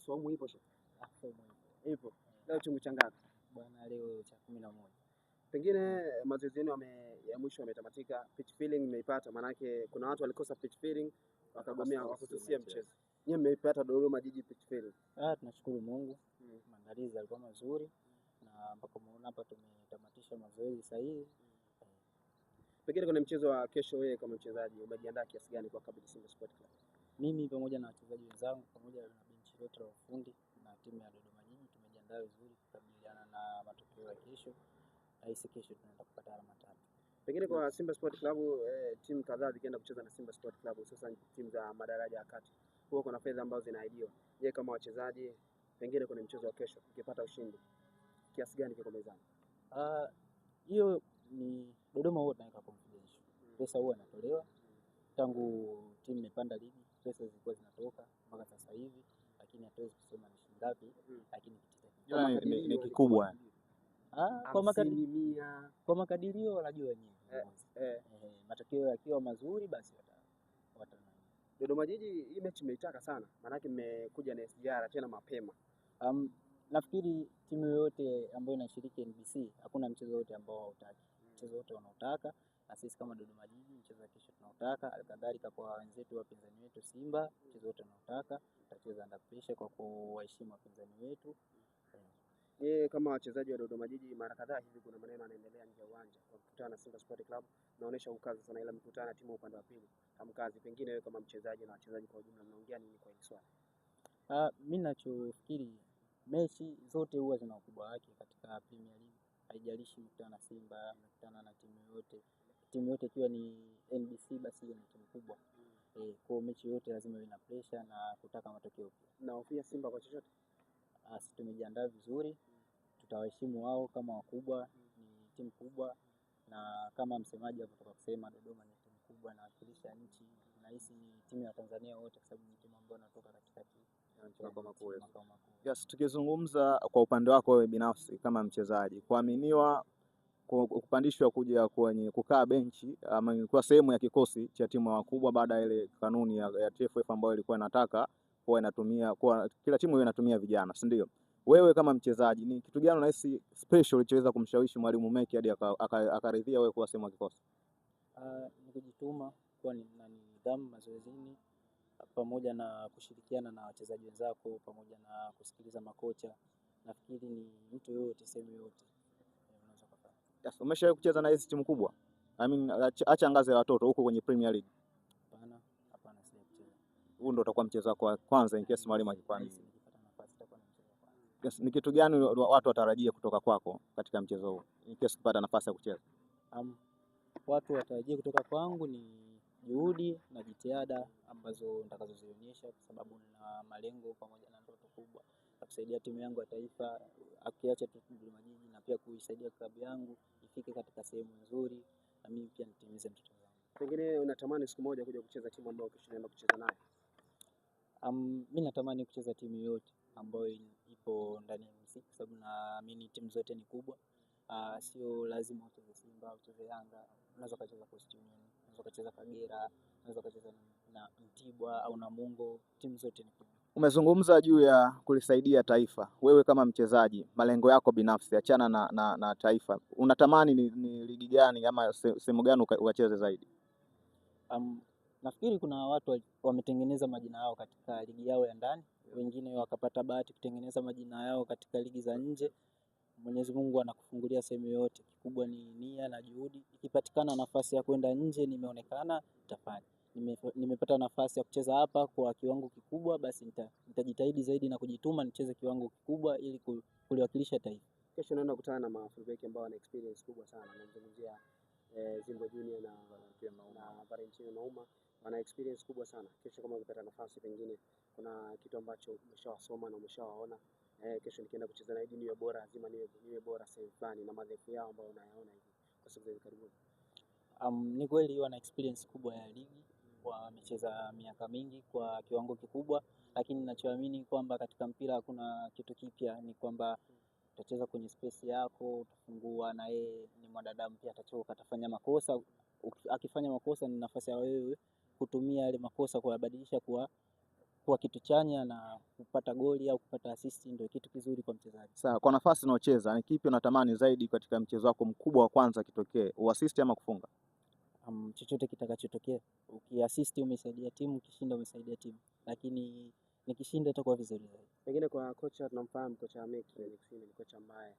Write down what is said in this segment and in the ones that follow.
Somo ipo sasa. Somo Ipo. Leo chungu cha ngapi? Bwana, leo cha 11. Pengine mazoezi yenu ya mwisho yametamatika, pitch feeling imeipata, manake kuna watu walikosa pitch feeling wakagomea wakususia mchezo. Nyinyi mmeipata Dodoma Jiji pitch feeling? Tunashukuru Mungu. Maandalizi yalikuwa mazuri na mpaka muona hapa tumetamatisha mazoezi sahihi. Pengine kuna mchezo wa kesho, wewe kama mchezaji umejiandaa kiasi gani kwa kabla Simba Sport Club? Mimi pamoja na wachezaji wenzangu pamoja na benchi lote la ufundi na timu ya Dodoma Jiji tumejiandaa vizuri kukabiliana na matokeo ya kesho. Hisi kesho tunaenda kupata alama 3. Pengine kwa Simba Sport Club, timu kadhaa zikienda kucheza na Simba Sport Club, hususan timu za madaraja ya kati, huwa kuna fedha ambazo zinaahidiwa. Je, kama wachezaji pengine kuna mchezo wa kesho ukipata ushindi kiasi gani kiko mezani? Hiyo ni Dodoma huwa tunaweka confidence. Pesa huwa inatolewa tangu timu imepanda ligi, pesa zilikuwa zinatoka mpaka sasa hivi, lakini hatuwezi kusema ni shilingi ngapi, lakini ni kikubwa. Kwa makadirio wanajua wenyewe. Matokeo yakiwa mazuri basi wata. Dodoma Jiji hii mechi imeitaka sana, maana yake mmekuja na SGR tena mapema. Nafikiri timu yote ambayo inashiriki NBC hakuna mchezo wote ambao hautaki. Mchezo wote wanaotaka, na sisi kama Dodoma Jiji mchezo kesho tunaotaka, alikadhalika kwa wenzetu wapinzani wetu Simba, mchezo wote wanaotaka, tutacheza under pressure kwa kuwaheshimu wapinzani wetu. Kama wachezaji wa Dodoma Jiji mara kadhaa hivi kuna maneno yanaendelea nje ya uwanja kwa kukutana na Simba Sport Club, naonesha ukazi sana, ila mkutana na timu upande wa pili hamkazi. Pengine wewe kama mchezaji na wachezaji kwa ujumla mnaongea nini kwa hili swali? Mimi ninachofikiri mechi zote huwa zina ukubwa wake katika Premier League. Haijalishi mkutana na Simba, mkutana na timu yote ikiwa ni NBC basi ni timu kubwa. Kwa mechi yote lazima iwe na pressure na kutaka matokeo pia. Na hofia Simba kwa chochote? Sisi tumejiandaa vizuri, tutawaheshimu wao kama wakubwa, ni timu kubwa, na kama msemaji hapo kutoka kusema Dodoma ni timu kubwa na wakilisha nchi, na hisi ni timu ya Tanzania wote kwa sababu ni timu ambayo inatoka katikati ya makao makuu. Yes, tukizungumza kwa upande wako wewe binafsi kama mchezaji, kuaminiwa kupandishwa kuja kwenye kukaa benchi ama kwa sehemu ya kikosi cha timu ya wakubwa baada ya ile kanuni ya TFF ambayo ilikuwa inataka kwa inatumia kwa kila timu hiyo inatumia vijana, si ndio? Wewe kama mchezaji ni kitu gani unahisi special ulichoweza kumshawishi mwalimu Meki hadi akaridhia wewe kuwa sehemu ya kikosi? Ni kujituma, kuwa na nidhamu mazoezini pamoja na kushirikiana na wachezaji wenzako pamoja na kusikiliza makocha. Nafikiri ni mtu yote sehemu yote unaweza kufanya. Yes, umeshawahi kucheza na hizi timu kubwa? Acha ngazi ya watoto huko kwenye Premier League. Hapana sijacheza. Huu ndio utakuwa mchezo wako wa kwanza in case mwalimu akikwambia. Yes, ni kitu gani watu watarajia kutoka kwako katika mchezo huu in case ukipata nafasi ya kucheza? Watu watarajia kutoka kwangu ni juhudi na jitihada ambazo nitakazozionyesha kwa sababu nina malengo pamoja na ndoto kubwa ya kusaidia timu yangu ya taifa, akiacha tu Dodoma Jiji, na pia kuisaidia klabu yangu ifike katika sehemu nzuri na mimi pia nitimize ndoto zangu. Pengine unatamani siku moja kuja kucheza timu ambayo ukishaenda kucheza nayo? Mimi natamani kucheza timu yote ambayo ipo ndani ya NBC kwa sababu naamini timu zote ni kubwa. Sio lazima ucheze Simba, ucheze Yanga, unaweza kucheza Coastal Union, unaweza kucheza Kagera, unaweza kucheza na Mtibwa au Namungo, timu zote ni kubwa. Umezungumza juu ya kulisaidia taifa. Wewe kama mchezaji, malengo yako binafsi achana na taifa, unatamani ni ligi gani ama sehemu gani ukacheze zaidi? Nafikiri kuna watu wametengeneza majina yao katika ligi yao ya ndani, wengine wakapata bahati kutengeneza majina yao katika ligi za nje. Mwenyezi Mungu anakufungulia sehemu yote, kikubwa ni nia na juhudi. Ikipatikana nafasi ya kwenda nje nimeonekana nitafanya. Nimepata nafasi ya kucheza hapa kwa kiwango kikubwa, basi nitajitahidi zaidi na kujituma nicheze kiwango kikubwa ili kuliwakilisha taifa. Kesho naenda kukutana na mafullback ambao wana experience kubwa sana. Nazungumzia Zimbo Junior na Valentino Mauma, wana experience kubwa sana. Kesho kama ukipata nafasi, pengine kuna kitu ambacho umeshawasoma na umeshawaona, kesho nikienda kucheza na hidi niwe bora, lazima niwe bora sehemu fulani na madhaifu yao ambayo unayaona hivi kwa sababu hivi karibuni. Ni kweli wana experience kubwa ya ligi, wamecheza miaka mingi kwa kiwango kikubwa, lakini ninachoamini kwamba katika mpira hakuna kitu kipya, ni kwamba utacheza kwenye space yako, utafungua, na yeye ni mwanadamu pia, atachoka, atafanya makosa. Akifanya makosa ni nafasi ya wewe kutumia ile makosa kuyabadilisha kuwa kitu chanya, na kupata goli au kupata assist ndio kitu kizuri kwa mchezaji. Sawa, kwa nafasi unaocheza ni kipi unatamani zaidi katika mchezo wako mkubwa wa kwanza kitokee, uassist ama kufunga? Chochote kitakachotokea, ukiassist umesaidia timu, ukishinda umesaidia timu, lakini nikishinda itakuwa vizuri zaidi. Pengine kwa kocha tunamfahamu kocha Meki ni kocha ambaye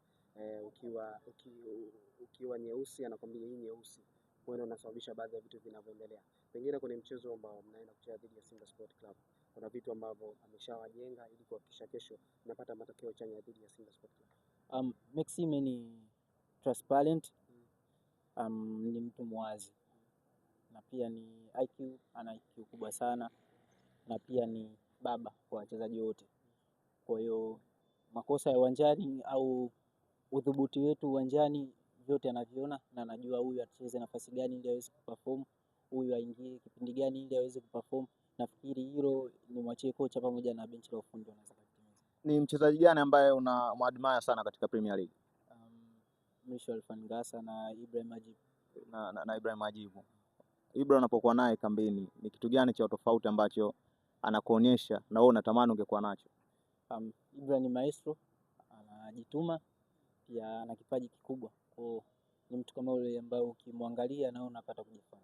ukiwa nyeusi anakwambia hii nyeusi, huenda unasababisha baadhi ya vitu vinavyoendelea. Pengine kwenye mchezo ambao mnaenda kucheza dhidi ya Simba Sport Club, kuna vitu ambavyo ameshawajenga ili kuhakikisha kesho napata matokeo chanya dhidi ya Simba Sport Club. Maxime ni transparent, ni mtu mwazi, na pia ni IQ, ana IQ kubwa sana, na pia ni baba kwa wachezaji wote. Kwa hiyo makosa ya uwanjani au udhubuti wetu uwanjani vyote anaviona, na anajua huyu acheze nafasi gani ili aweze kuperform, huyu aingie kipindi gani ili aweze kuperform. Nafikiri hilo ni mwachie kocha pamoja na benchi la ufundi wanaweza kutimiza. Ni mchezaji gani ambaye unamwadmire sana katika Premier League? Michel Fangasa na Ibrahim Ajibu. Na Ibrahim Ajibu. Ibra, unapokuwa naye kambini ni kitu gani cha tofauti ambacho anakuonyesha na wewe unatamani ungekuwa nacho? Ibra ni maestro, anajituma, pia ana kipaji kikubwa. Kwa ni mtu kama yule ambaye ukimwangalia na unapata kujifunza.